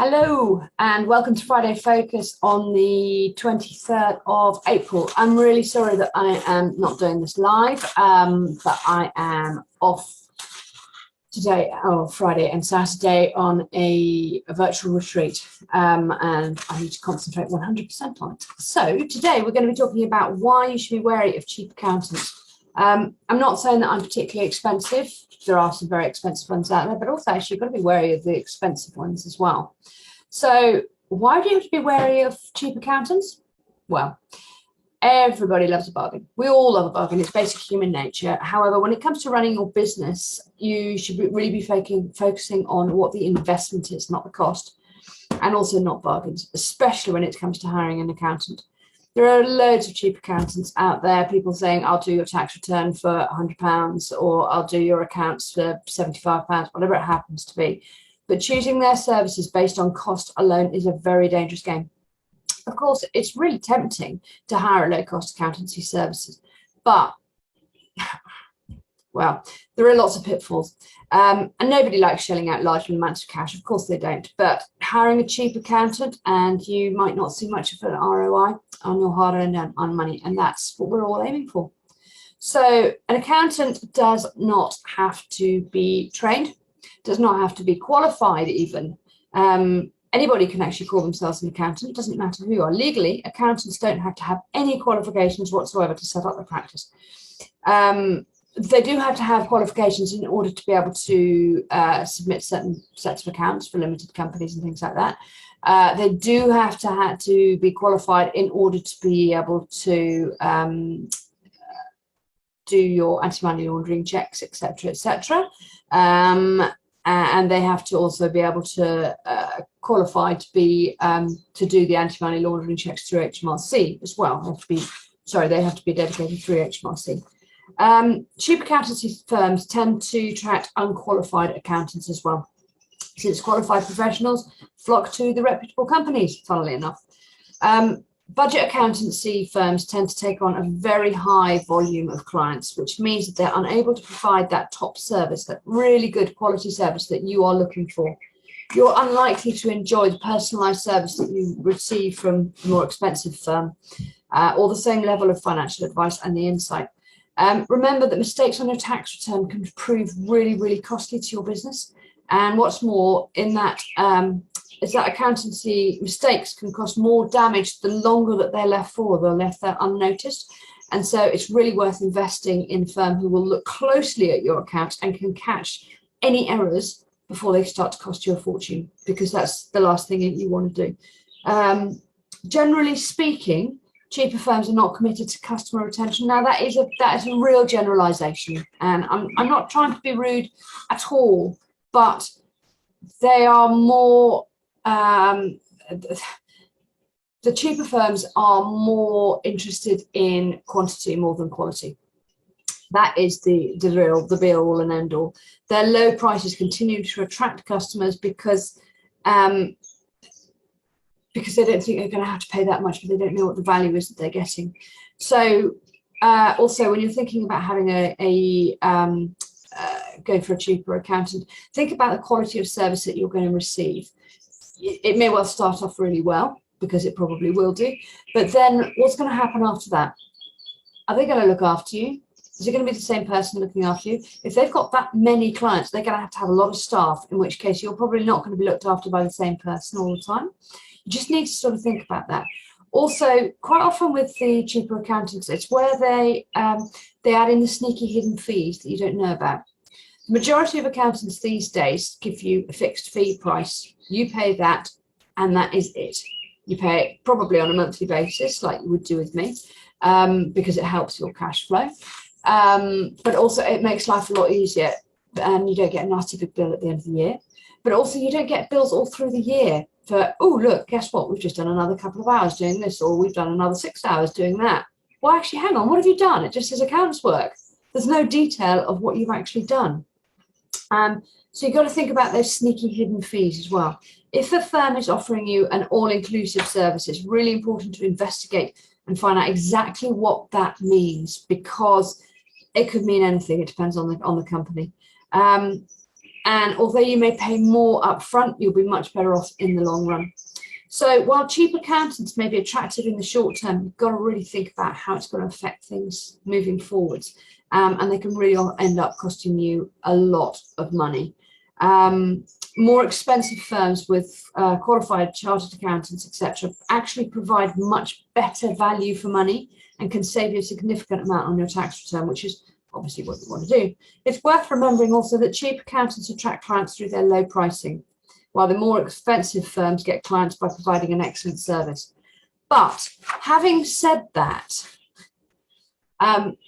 Hello and welcome to Friday Focus on the 23rd of April. I'm really sorry that I am not doing this live, but I am off today, Friday and Saturday on a virtual retreat, and I need to concentrate 100% on it. So today we're going to be talking about why you should be wary of cheap accountants. I'm not saying that I'm particularly expensive. There are some very expensive ones out there, but also actually you've got to be wary of the expensive ones as well. So why do you have to be wary of cheap accountants? Well, everybody loves a bargain. We all love a bargain. It's basic human nature. However, when it comes to running your business, you should really be focusing on what the investment is, not the cost, and also not bargains, especially when it comes to hiring an accountant. There are loads of cheap accountants out there, people saying, I'll do your tax return for £100 or I'll do your accounts for £75, whatever it happens to be. But choosing their services based on cost alone is a very dangerous game. Of course, it's really tempting to hire a low-cost accountancy services, but, well, there are lots of pitfalls. And nobody likes shelling out large amounts of cash. Of course they don't. But hiring a cheap accountant and you might not see much of an ROI on your hard-earned money, and that's what we're all aiming for. So an accountant does not have to be trained, does not have to be qualified even. Anybody can actually call themselves an accountant. It doesn't matter who you are. Legally, accountants don't have to have any qualifications whatsoever to set up the practice. They do have to have qualifications in order to be able to submit certain sets of accounts for limited companies and things like that. They do have to be qualified in order to be able to do your anti-money laundering checks, etc., etc. And they have to also be able to qualify to be to do the anti-money laundering checks through HMRC as well. They have to be dedicated through HMRC. Cheap accountancy firms tend to attract unqualified accountants as well, since qualified professionals flock to the reputable companies, funnily enough. Budget accountancy firms tend to take on a very high volume of clients, which means that they're unable to provide that top service, that really good quality service that you are looking for. You're unlikely to enjoy the personalized service that you receive from a more expensive firm, or the same level of financial advice and the insight. Remember that mistakes on your tax return can prove really, really costly to your business. And what's more, in that is that accountancy mistakes can cause more damage the longer that they're left for. They're left there unnoticed. And so it's really worth investing in a firm who will look closely at your account and can catch any errors before they start to cost you a fortune, because that's the last thing you want to do. Generally speaking, cheaper firms are not committed to customer retention. Now, that is a real generalization, and I'm not trying to be rude at all, but they are more, the cheaper firms are more interested in quantity more than quality. That is the be all and end all. Their low prices continue to attract customers because they don't think they're going to have to pay that much, but they don't know what the value is that they're getting. So also, when you're thinking about having going for a cheaper accountant, think about the quality of service that you're going to receive. It may well start off really well, because it probably will do, but then what's going to happen after that? Are they going to look after you? Is it going to be the same person looking after you? If they've got that many clients, they're going to have a lot of staff, in which case you're probably not going to be looked after by the same person all the time. You just need to sort of think about that. Also, quite often with the cheaper accountants, it's where they add in the sneaky hidden fees that you don't know about. The majority of accountants these days give you a fixed fee price. You pay that, and that is it. You pay it probably on a monthly basis, like you would do with me, because it helps your cash flow. But also it makes life a lot easier, and you don't get a nasty big bill at the end of the year. But also you don't get bills all through the year for, oh, look, guess what? We've just done another couple of hours doing this, or we've done another 6 hours doing that. Well, actually, hang on, what have you done? It just says accounts work. There's no detail of what you've actually done. So you've got to think about those sneaky hidden fees as well. If a firm is offering you an all-inclusive service, it's really important to investigate and find out exactly what that means, because it could mean anything. It depends on the company. And although you may pay more upfront, you'll be much better off in the long run. So while cheap accountants may be attractive in the short term, you've got to really think about how it's going to affect things moving forwards. And they can really end up costing you a lot of money. More expensive firms with qualified chartered accountants, etc., actually provide much better value for money and can save you a significant amount on your tax return, which is obviously what you want to do. It's worth remembering also that cheap accountants attract clients through their low pricing, while the more expensive firms get clients by providing an excellent service. But having said that,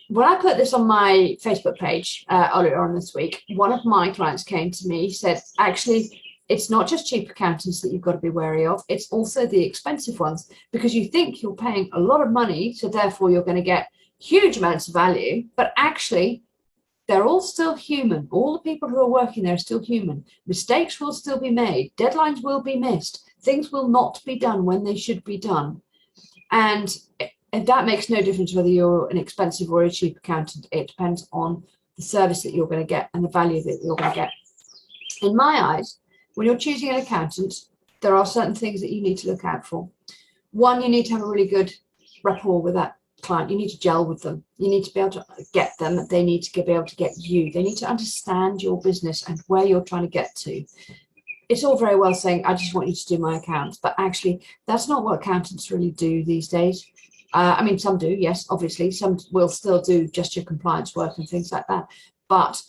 when I put this on my Facebook page earlier on this week, one of my clients came to me, said, actually, it's not just cheap accountants that you've got to be wary of, it's also the expensive ones, because you think you're paying a lot of money, so therefore you're going to get huge amounts of value, but actually they're all still human. All the people who are working there are still human. Mistakes will still be made. Deadlines will be missed. Things will not be done when they should be done. And that makes no difference whether you're an expensive or a cheap accountant. It depends on the service that you're going to get and the value that you're going to get. In my eyes, when you're choosing an accountant, there are certain things that you need to look out for. One, you need to have a really good rapport with that client. You need to gel with them. You need to be able to get them. They need to be able to get you. They need to understand your business and where you're trying to get to. It's all very well saying, I just want you to do my accounts, but actually that's not what accountants really do these days. I mean, some do, yes, obviously. Some will still do just your compliance work and things like that. But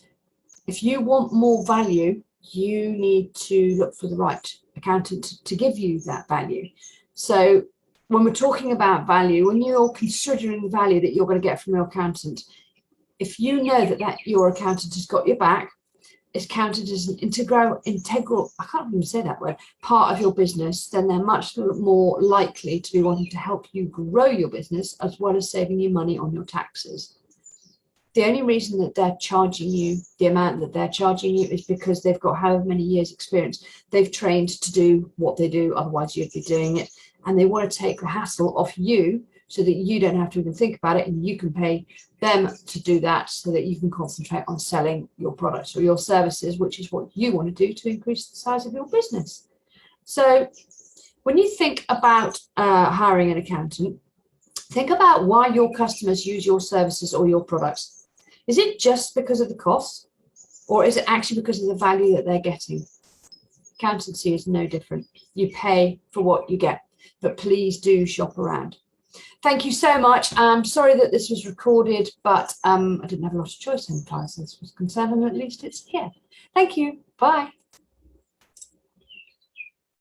if you want more value, you need to look for the right accountant to give you that value. So when we're talking about value, when you're considering the value that you're going to get from your accountant, if you know that your accountant has got your back, is counted as an integral, I can't even say that word, part of your business, then they're much more likely to be wanting to help you grow your business as well as saving you money on your taxes. The only reason that they're charging you the amount that they're charging you is because they've got however many years experience. They've trained to do what they do, otherwise you'd be doing it. And they want to take the hassle off you so that you don't have to even think about it, and you can pay them to do that so that you can concentrate on selling your products or your services, which is what you want to do to increase the size of your business. So when you think about hiring an accountant, think about why your customers use your services or your products. Is it just because of the cost, or is it actually because of the value that they're getting? Accountancy is no different. You pay for what you get, but please do shop around. Thank you so much. I'm sorry that this was recorded, but I didn't have a lot of choice in as far as this was concerned, and at least it's here. Thank you. Bye.